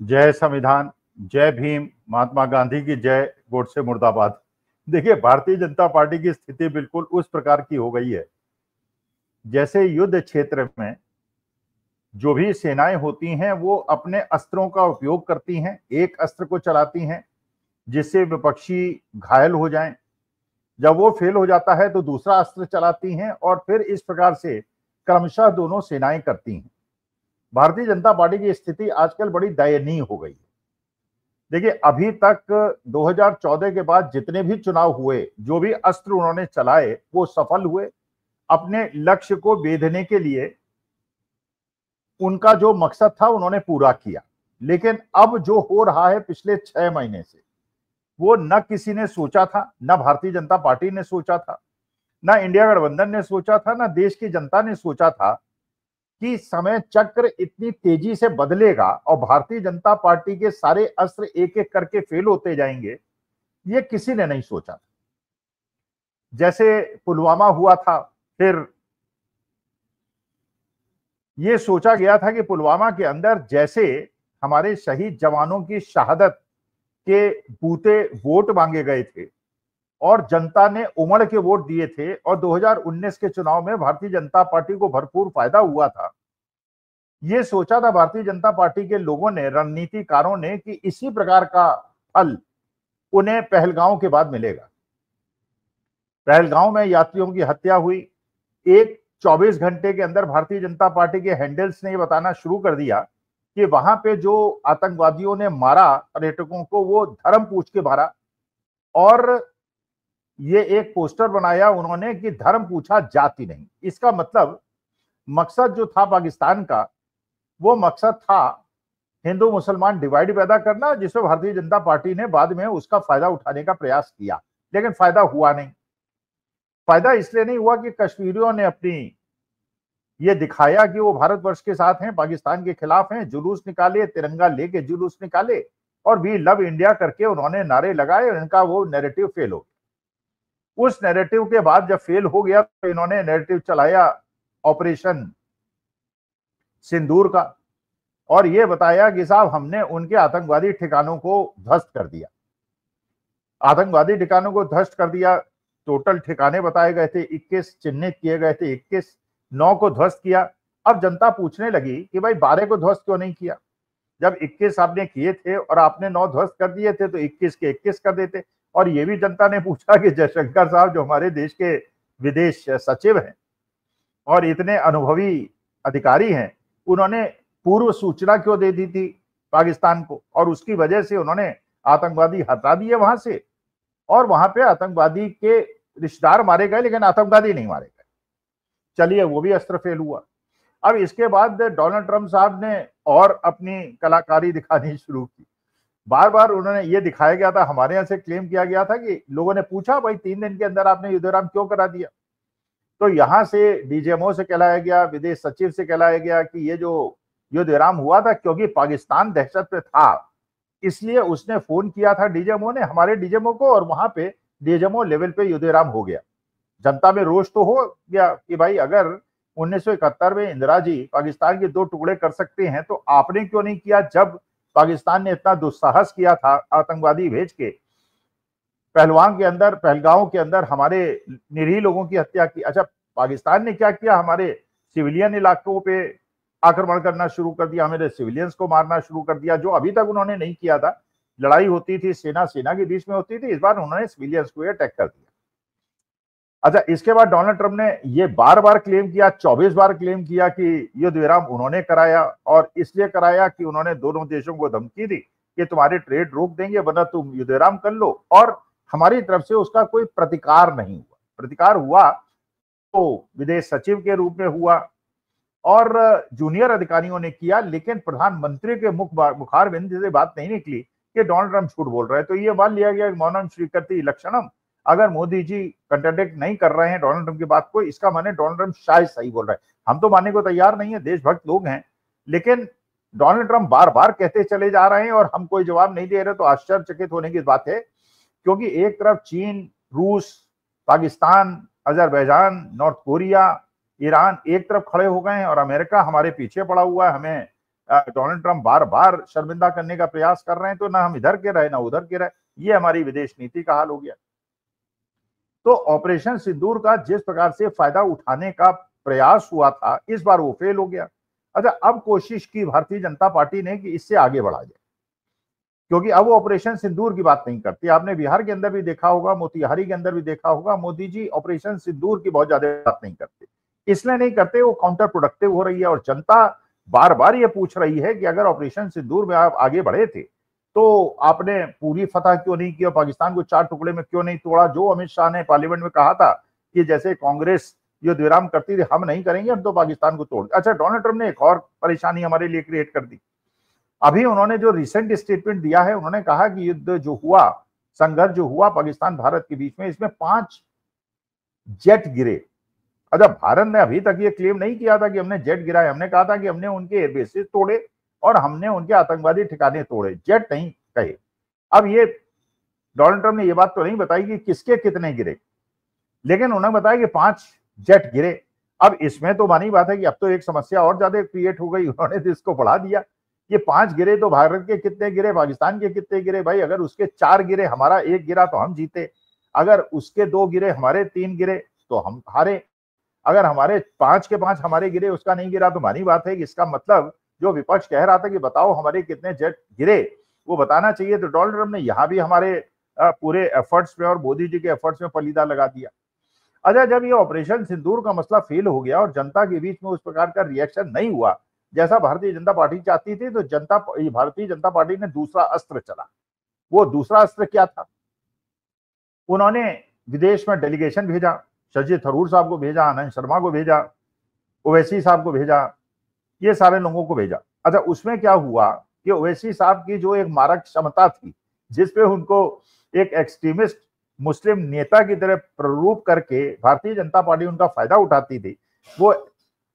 जय संविधान, जय भीम, महात्मा गांधी की जय, गोडसे मुर्दाबाद। देखिए, भारतीय जनता पार्टी की स्थिति बिल्कुल उस प्रकार की हो गई है जैसे युद्ध क्षेत्र में जो भी सेनाएं होती हैं वो अपने अस्त्रों का उपयोग करती हैं, एक अस्त्र को चलाती हैं जिससे विपक्षी घायल हो जाएं। जब वो फेल हो जाता है तो दूसरा अस्त्र चलाती हैं और फिर इस प्रकार से क्रमशः दोनों सेनाएं करती हैं। भारतीय जनता पार्टी की स्थिति आजकल बड़ी दयनीय हो गई है। देखिए, अभी तक 2014 के बाद जितने भी चुनाव हुए, जो भी अस्त्र उन्होंने चलाए वो सफल हुए। अपने लक्ष्य को बेधने के लिए उनका जो मकसद था उन्होंने पूरा किया। लेकिन अब जो हो रहा है पिछले 6 महीने से, वो न किसी ने सोचा था, न भारतीय जनता पार्टी ने सोचा था, न इंडिया गठबंधन ने सोचा था, न देश की जनता ने सोचा था कि समय चक्र इतनी तेजी से बदलेगा और भारतीय जनता पार्टी के सारे अस्त्र एक एक करके फेल होते जाएंगे। ये किसी ने नहीं सोचा था। जैसे पुलवामा हुआ था, फिर ये सोचा गया था कि पुलवामा के अंदर जैसे हमारे शहीद जवानों की शहादत के बूते वोट मांगे गए थे और जनता ने उमड़ के वोट दिए थे और 2019 के चुनाव में भारतीय जनता पार्टी को भरपूर फायदा हुआ था। ये सोचा था भारतीय जनता पार्टी के लोगों ने, रणनीतिकारों ने, कि इसी प्रकार का फल उन्हें पहलगांव के बाद मिलेगा। पहलगांव में यात्रियों की हत्या हुई। एक 24 घंटे के अंदर भारतीय जनता पार्टी के हैंडल्स ने ये बताना शुरू कर दिया कि वहां पे जो आतंकवादियों ने मारा पर्यटकों को, वो धर्म पूछ के मारा। और ये एक पोस्टर बनाया उन्होंने कि धर्म पूछा, जाति नहीं। इसका मतलब मकसद जो था पाकिस्तान का, वो मकसद था हिंदू मुसलमान डिवाइड पैदा करना, जिसमें भारतीय जनता पार्टी ने बाद में उसका फायदा उठाने का प्रयास किया, लेकिन फायदा हुआ नहीं। फायदा इसलिए नहीं हुआ कि कश्मीरियों ने अपनी ये दिखाया कि वो भारतवर्ष के साथ हैं, पाकिस्तान के खिलाफ हैं, जुलूस निकाले, तिरंगा लेके जुलूस निकाले और वी लव इंडिया करके उन्होंने नारे लगाए और इनका वो नैरेटिव फेल हो गया। उस नैरेटिव के बाद जब फेल हो गया तो इन्होंने नैरेटिव चलाया ऑपरेशन सिंदूर का और ये बताया कि साहब हमने उनके आतंकवादी ठिकानों को ध्वस्त कर दिया। आतंकवादी ठिकानों को ध्वस्त कर दिया। टोटल ठिकाने बताए गए थे 21, चिन्हित किए गए थे 21, 9 को ध्वस्त किया। अब जनता पूछने लगी कि भाई 12 को ध्वस्त क्यों नहीं किया? जब 21 आपने किए थे और आपने 9 ध्वस्त कर दिए थे तो 21 के 21 कर देते। और ये भी जनता ने पूछा कि जयशंकर साहब जो हमारे देश के विदेश सचिव हैं और इतने अनुभवी अधिकारी हैं, उन्होंने पूर्व सूचना क्यों दे दी थी पाकिस्तान को? और उसकी वजह से उन्होंने आतंकवादी हटा दिए वहां से और वहां पे आतंकवादी के रिश्तेदार मारे गए, लेकिन आतंकवादी नहीं मारे गए। चलिए, वो भी अस्त्र फेल हुआ। अब इसके बाद डोनाल्ड ट्रंप साहब ने और अपनी कलाकारी दिखानी शुरू की। बार बार उन्होंने ये दिखाया गया था, हमारे यहाँ से क्लेम किया गया था कि लोगों ने पूछा भाई 3 दिन के अंदर आपने युद्ध विराम क्यों करा दिया? तो यहां से डीजीएमओ से कहलाया गया, विदेश सचिव से कहलाया गया कि ये जो युद्ध विराम हुआ था क्योंकि पाकिस्तान दहशत पे था, इसलिए उसने फोन किया था डीजीएमओ ने, हमारे डीजीएमओ को, और वहां पे डीजीएमओ लेवल पे युद्ध विराम हो गया। जनता में रोष तो हो गया कि भाई अगर 1971 में इंदिरा जी पाकिस्तान के 2 टुकड़े कर सकते हैं तो आपने क्यों नहीं किया जब पाकिस्तान ने इतना दुस्साहस किया था आतंकवादी भेज के पहलगांव के अंदर हमारे निरीह लोगों की हत्या की। अच्छा, पाकिस्तान ने क्या किया? हमारे सिविलियन इलाकों पे आक्रमण करना शुरू कर दिया, हमारे सिविलियंस को मारना शुरू कर दिया, जो अभी तक उन्होंने नहीं किया था। लड़ाई होती थी, सेना के बीच में होती थी, इस बार उन्होंने सिविलियंस को अटैक कर दिया। अच्छा, इसके बाद डोनाल्ड ट्रंप ने ये बार बार क्लेम किया, 24 बार क्लेम किया कि युद्ध विराम उन्होंने कराया और इसलिए कराया कि उन्होंने दोनों देशों को धमकी दी कि तुम्हारे ट्रेड रोक देंगे वरना तुम युद्ध विराम कर लो। और हमारी तरफ से उसका कोई प्रतिकार नहीं हुआ। प्रतिकार हुआ तो विदेश सचिव के रूप में हुआ और जूनियर अधिकारियों ने किया, लेकिन प्रधानमंत्री के मुखारबिंद से बात नहीं निकली कि डोनाल्ड ट्रंप झूठ बोल रहे हैं। तो ये मान लिया गया मौनम स्वीकृति लक्षणम। अगर मोदी जी कंट्राडिक्ट नहीं कर रहे हैं डोनाल्ड ट्रंप की बात को, इसका माने डोनाल्ड ट्रंप शायद सही बोल रहे हैं। हम तो मानने को तैयार नहीं है, देशभक्त लोग हैं, लेकिन डोनाल्ड ट्रंप बार बार कहते चले जा रहे हैं और हम कोई जवाब नहीं दे रहे, तो आश्चर्यचकित होने की बात है। क्योंकि एक तरफ चीन, रूस, Pakistan, Azerbaijan, north Korea, Iran एक तरफ खड़े हो गए हैं और अमेरिका हमारे पीछे पड़ा हुआ है, हमें डोनाल्ड ट्रंप बार बार शर्मिंदा करने का प्रयास कर रहे हैं, तो ना हम इधर के रहे ना उधर के रहे। ये हमारी विदेश नीति का हाल हो गया। तो ऑपरेशन सिंदूर का जिस प्रकार से फायदा उठाने का प्रयास हुआ था, इस बार वो फेल हो गया। अच्छा, अब कोशिश की भारतीय जनता पार्टी ने कि इससे आगे बढ़ा जाए, क्योंकि अब वो ऑपरेशन सिंदूर की बात नहीं करती। आपने बिहार के अंदर भी देखा होगा, मोतिहारी के अंदर भी देखा होगा, मोदी जी ऑपरेशन सिंदूर की बहुत ज्यादा बात नहीं करते। इसलिए नहीं करते, वो काउंटर प्रोडक्टिव हो रही है, और जनता बार बार ये पूछ रही है कि अगर ऑपरेशन सिंदूर में आप आगे बढ़े थे तो आपने पूरी फतह क्यों नहीं किया, पाकिस्तान को 4 टुकड़े में क्यों नहीं तोड़ा, जो अमित शाह ने पार्लियामेंट में कहा था कि जैसे कांग्रेस युद्ध विराम करती थी, हम नहीं करेंगे, हम तो पाकिस्तान को तोड़। अच्छा, डोनाल्ड ट्रंप ने एक और परेशानी हमारे लिए क्रिएट कर दी। अभी उन्होंने जो रिसेंट स्टेटमेंट दिया है, उन्होंने कहा कि युद्ध जो हुआ, संघर्ष जो हुआ पाकिस्तान भारत के बीच में, इसमें 5 जेट गिरे। अच्छा, भारत ने अभी तक ये क्लेम नहीं किया था कि हमने जेट गिराए, हमने कहा था कि हमने उनके एयरबेसेस तोड़े और हमने उनके आतंकवादी ठिकाने तोड़े, जेट नहीं कहे। अब ये डोनाल्ड ट्रंप ने ये बात तो नहीं बताई कि किसके कितने गिरे, लेकिन उन्होंने बताया कि 5 जेट गिरे। अब इसमें तो मानी बात है कि अब तो एक समस्या और ज्यादा क्रिएट हो गई, उन्होंने तो इसको बढ़ा दिया। ये 5 गिरे तो भारत के कितने गिरे, पाकिस्तान के कितने गिरे? भाई, अगर उसके 4 गिरे, हमारा 1 गिरा तो हम जीते, अगर उसके 2 गिरे, हमारे 3 गिरे तो हम हारे, अगर हमारे 5 के 5 हमारे गिरे, उसका नहीं गिरा, तो मानी बात है कि इसका मतलब जो विपक्ष कह रहा था कि बताओ हमारे कितने जेट गिरे, वो बताना चाहिए। तो डोनाल्ड ट्रंप ने यहां भी हमारे पूरे एफर्ट्स में और मोदी जी के एफर्ट्स में पलीदा लगा दिया। अच्छा, जब ये ऑपरेशन सिंदूर का मसला फेल हो गया और जनता के बीच में उस प्रकार का रिएक्शन नहीं हुआ जैसा भारतीय जनता पार्टी चाहती थी, तो भारतीय जनता पार्टी ने दूसरा अस्त्र चला। वो दूसरा अस्त्र क्या था? उन्होंने विदेश में डेलीगेशन भेजा, शशि थरूर साहब को भेजा, आनंद शर्मा को भेजा, ओवैसी साहब को भेजा, ये सारे लोगों को भेजा। अच्छा, उसमें क्या हुआ कि ओवैसी साहब की जो एक मारक क्षमता थी, जिसपे उनको एक एक्सट्रीमिस्ट मुस्लिम नेता की तरह प्ररूप करके भारतीय जनता पार्टी उनका फायदा उठाती थी, वो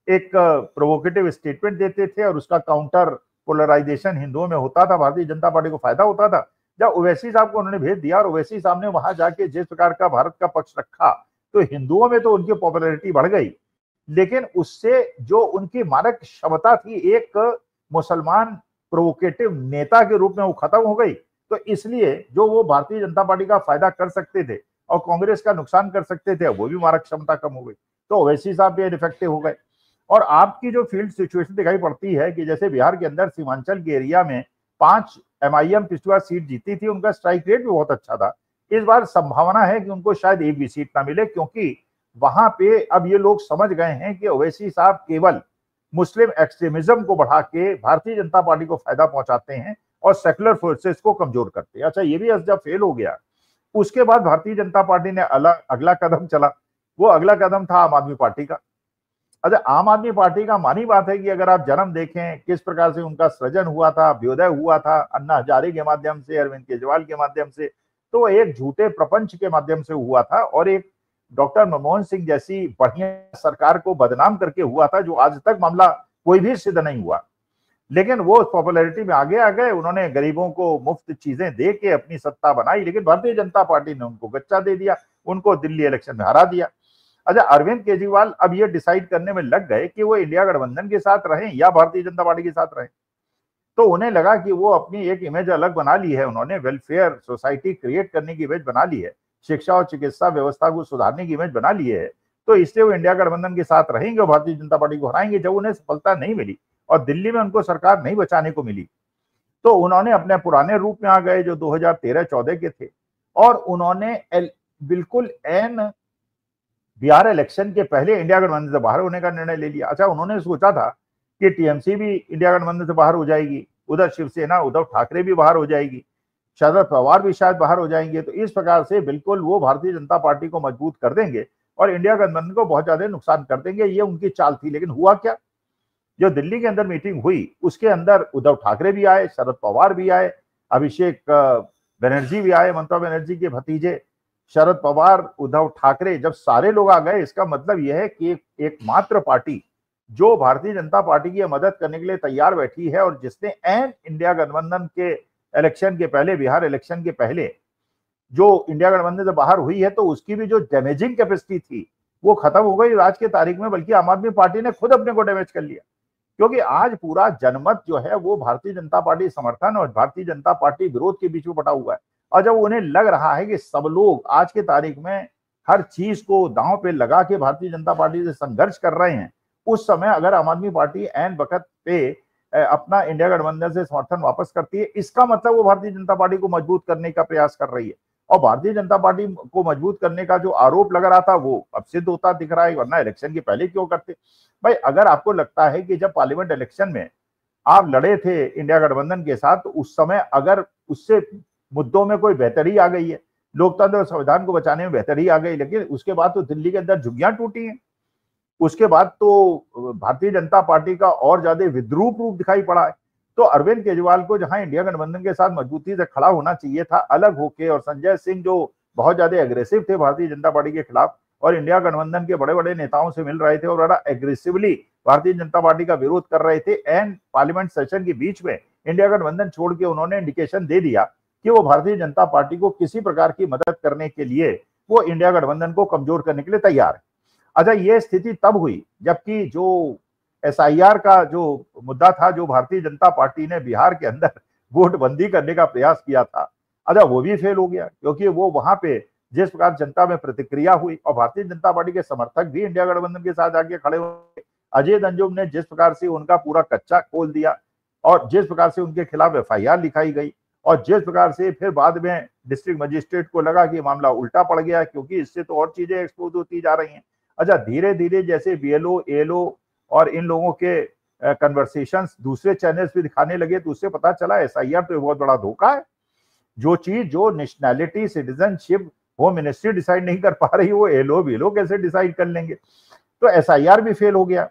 एक प्रोवोकेटिव स्टेटमेंट देते थे और उसका काउंटर पोलराइजेशन हिंदुओं में होता था, भारतीय जनता पार्टी को फायदा होता था। जब ओवैसी साहब को उन्होंने भेज दिया और ओवैसी साहब ने वहां जाके जिस प्रकार का भारत का पक्ष रखा, तो हिंदुओं में तो उनकी पॉपुलैरिटी बढ़ गई, लेकिन उससे जो उनकी मारक क्षमता थी एक मुसलमान प्रोवोकेटिव नेता के रूप में, वो खत्म हो गई। तो इसलिए जो वो भारतीय जनता पार्टी का फायदा कर सकते थे और कांग्रेस का नुकसान कर सकते थे, वो भी मारक क्षमता कम हो गई, तो ओवैसी साहब भी इनफेक्टिव हो गए। और आपकी जो फील्ड सिचुएशन दिखाई पड़ती है कि जैसे बिहार के अंदर सीमांचल के एरिया में 5 एमआईएम पिछली बार सीट जीती थी, उनका स्ट्राइक रेट भी बहुत अच्छा था। इस बार संभावना है कि उनको शायद एक भी सीट ना मिले, क्योंकि वहां पे अब ये लोग समझ गए हैं कि ओवैसी साहब केवल मुस्लिम एक्सट्रीमिज्म को बढ़ा के भारतीय जनता पार्टी को फायदा पहुंचाते हैं और सेकुलर फोर्सेस को कमजोर करते हैं। अच्छा, ये भी जब फेल हो गया, उसके बाद भारतीय जनता पार्टी ने अगला कदम चला। वो अगला कदम था आम आदमी पार्टी का। अच्छा, आम आदमी पार्टी का मानी बात है कि अगर आप जन्म देखें, किस प्रकार से उनका सृजन हुआ था, अभ्युदय हुआ था अन्ना हजारे के माध्यम से, अरविंद केजरीवाल के माध्यम से, तो एक झूठे प्रपंच के माध्यम से हुआ था और एक डॉक्टर मनमोहन सिंह जैसी बढ़िया सरकार को बदनाम करके हुआ था, जो आज तक मामला कोई भी सिद्ध नहीं हुआ। लेकिन वो पॉपुलैरिटी में आगे आ गए, उन्होंने गरीबों को मुफ्त चीजें दे के अपनी सत्ता बनाई, लेकिन भारतीय जनता पार्टी ने उनको गच्चा दे दिया, उनको दिल्ली इलेक्शन में हरा दिया। अच्छा, अरविंद केजरीवाल अब ये डिसाइड करने में लग गए कि वो इंडिया गठबंधन के साथ रहें या भारतीय जनता पार्टी के साथ रहें। तो उन्हें लगा कि वो अपनी एक इमेज अलग बना ली है, उन्होंने वेलफेयर सोसाइटी क्रिएट करने की इमेज बना ली है, शिक्षा और चिकित्सा व्यवस्था को सुधारने की इमेज बना ली है, तो इसलिए वो इंडिया गठबंधन के साथ रहेंगे और भारतीय जनता पार्टी को हराएंगे। जब उन्हें सफलता नहीं मिली और दिल्ली में उनको सरकार नहीं बचाने को मिली, तो उन्होंने अपने पुराने रूप में आ गए जो 2013-14 के थे, और उन्होंने बिल्कुल एन बिहार इलेक्शन के पहले इंडिया गठबंधन से बाहर होने का निर्णय ले लिया। अच्छा, उन्होंने सोचा था कि टीएमसी भी इंडिया गठबंधन से बाहर हो जाएगी, उधर शिवसेना उद्धव ठाकरे भी बाहर हो जाएगी, शरद पवार भी शायद बाहर हो जाएंगे, तो इस प्रकार से बिल्कुल वो भारतीय जनता पार्टी को मजबूत कर देंगे और इंडिया गठबंधन को बहुत ज्यादा नुकसान कर देंगे, ये उनकी चाल थी। लेकिन हुआ क्या? जो दिल्ली के अंदर मीटिंग हुई, उसके अंदर उद्धव ठाकरे भी आए, शरद पवार भी आए, अभिषेक बनर्जी भी आए, ममता बनर्जी के भतीजे शरद पवार, उद्धव ठाकरे। जब सारे लोग आ गए, इसका मतलब यह है कि एकमात्र पार्टी जो भारतीय जनता पार्टी की मदद करने के लिए तैयार बैठी है और जिसने एन इंडिया गठबंधन के इलेक्शन के पहले, बिहार इलेक्शन के पहले जो इंडिया गठबंधन से बाहर हुई है, तो उसकी भी जो डैमेजिंग कैपेसिटी थी वो खत्म हो गई आज के तारीख में, बल्कि आम आदमी पार्टी ने खुद अपने को डैमेज कर लिया। क्योंकि आज पूरा जनमत जो है वो भारतीय जनता पार्टी समर्थन और भारतीय जनता पार्टी विरोध के बीच में बटा हुआ है। और जब उन्हें लग रहा है कि सब लोग आज के तारीख में हर चीज को दांव पे लगा के भारतीय जनता पार्टी से संघर्ष कर रहे हैं, उस समय अगर आम आदमी पार्टी ऐन वक्त पे अपना इंडिया गठबंधन से समर्थन वापस करती है, इसका मतलब वो भारतीय जनता पार्टी को मजबूत करने का प्रयास कर रही है। और भारतीय जनता पार्टी को मजबूत करने का जो आरोप लग रहा था वो अब सिद्ध होता दिख रहा है, वरना इलेक्शन के पहले क्यों करते। भाई अगर आपको लगता है कि जब पार्लियामेंट इलेक्शन में आप लड़े थे इंडिया गठबंधन के साथ, तो उस समय अगर उससे मुद्दों में कोई बेहतरी आ गई है, लोकतंत्र और संविधान को बचाने में बेहतरी आ गई, लेकिन उसके बाद तो दिल्ली के अंदर झुग्गियां टूटी हैं। उसके बाद तो भारतीय जनता पार्टी का और ज्यादा विद्रूप रूप दिखाई पड़ा है। तो अरविंद केजरीवाल को जहां इंडिया गठबंधन के साथ मजबूती से खड़ा होना चाहिए था अलग होके, और संजय सिंह जो बहुत ज्यादा एग्रेसिव थे भारतीय जनता पार्टी के खिलाफ और इंडिया गठबंधन के बड़े बड़े नेताओं से मिल रहे थे और बड़ा एग्रेसिवली भारतीय जनता पार्टी का विरोध कर रहे थे, एंड पार्लियामेंट सेशन के बीच में इंडिया गठबंधन छोड़ के उन्होंने इंडिकेशन दे दिया कि वो भारतीय जनता पार्टी को किसी प्रकार की मदद करने के लिए वो इंडिया गठबंधन को कमजोर करने के लिए तैयार है। अच्छा, ये स्थिति तब हुई जबकि जो एसआईआर का जो मुद्दा था, जो भारतीय जनता पार्टी ने बिहार के अंदर वोट बंदी करने का प्रयास किया था, अच्छा वो भी फेल हो गया, क्योंकि वो वहां पे जिस प्रकार जनता में प्रतिक्रिया हुई और भारतीय जनता पार्टी के समर्थक भी इंडिया गठबंधन के साथ आके खड़े हुए, अजय अंजुम ने जिस प्रकार से उनका पूरा कच्चा खोल दिया और जिस प्रकार से उनके खिलाफ एफआईआर लिखाई गई और जिस प्रकार से फिर बाद में डिस्ट्रिक्ट मजिस्ट्रेट को लगा कि मामला उल्टा पड़ गया क्योंकि इससे तो और चीजें एक्सपोज होती जा रही हैं। अच्छा, धीरे धीरे जैसे बीएलओ एएलओ और इन लोगों के कन्वर्सेशंस दूसरे चैनल्स पे दिखाने लगे तो उससे पता चला एसआईआर तो बहुत बड़ा धोखा है। जो चीज जो nationality citizenship home ministry decide नहीं कर पा रही, वो एएलओ बीएलओ कैसे डिसाइड कर लेंगे। तो एसआईआर भी फेल हो गया,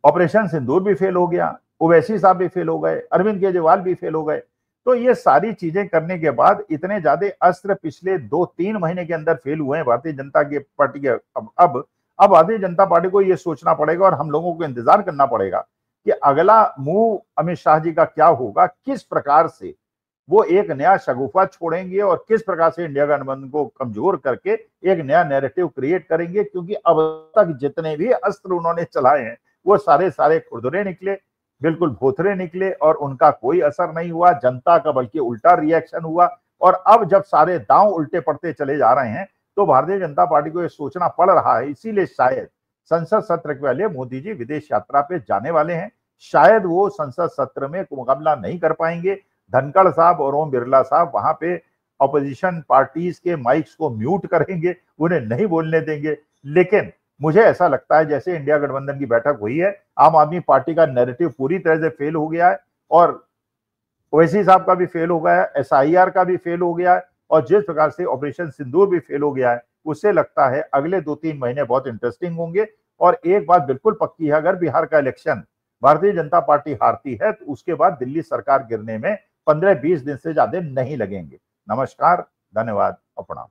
ऑपरेशन सिंदूर भी फेल हो गया, ओवैसी साहब भी फेल हो गए, अरविंद केजरीवाल भी फेल हो गए। तो ये सारी चीजें करने के बाद इतने ज्यादा अस्त्र पिछले 2-3 महीने के अंदर फेल हुए हैं भारतीय जनता की पार्टी के। अब भारतीय जनता पार्टी को ये सोचना पड़ेगा और हम लोगों को इंतजार करना पड़ेगा कि अगला मूव अमित शाह जी का क्या होगा, किस प्रकार से वो एक नया शगुफा छोड़ेंगे और किस प्रकार से इंडिया गठबंधन को कमजोर करके एक नया नैरेटिव क्रिएट करेंगे। क्योंकि अब तक जितने भी अस्त्र उन्होंने चलाए हैं वो सारे खुरदुरे निकले, बिल्कुल भोथरे निकले और उनका कोई असर नहीं हुआ, जनता का बल्कि उल्टा रिएक्शन हुआ। और अब जब सारे दांव उल्टे पड़ते चले जा रहे हैं तो भारतीय जनता पार्टी को ये सोचना पड़ रहा है। इसीलिए शायद संसद सत्र के पहले मोदी जी विदेश यात्रा पे जाने वाले हैं, शायद वो संसद सत्र में मुकाबला नहीं कर पाएंगे। धनखड़ साहब और ओम बिरला साहब वहां पे ऑपोजिशन पार्टीज के माइक्स को म्यूट करेंगे, उन्हें नहीं बोलने देंगे। लेकिन मुझे ऐसा लगता है जैसे इंडिया गठबंधन की बैठक हुई है, आम आदमी पार्टी का नैरेटिव पूरी तरह से फेल हो गया है और ओवैसी साहब का भी फेल हो गया है, एसआईआर का भी फेल हो गया है और जिस प्रकार से ऑपरेशन सिंदूर भी फेल हो गया है, उससे लगता है अगले 2-3 महीने बहुत इंटरेस्टिंग होंगे। और एक बात बिल्कुल पक्की है, अगर बिहार का इलेक्शन भारतीय जनता पार्टी हारती है तो उसके बाद दिल्ली सरकार गिरने में 15-20 दिन से ज्यादा नहीं लगेंगे। नमस्कार, धन्यवाद और प्रणाम।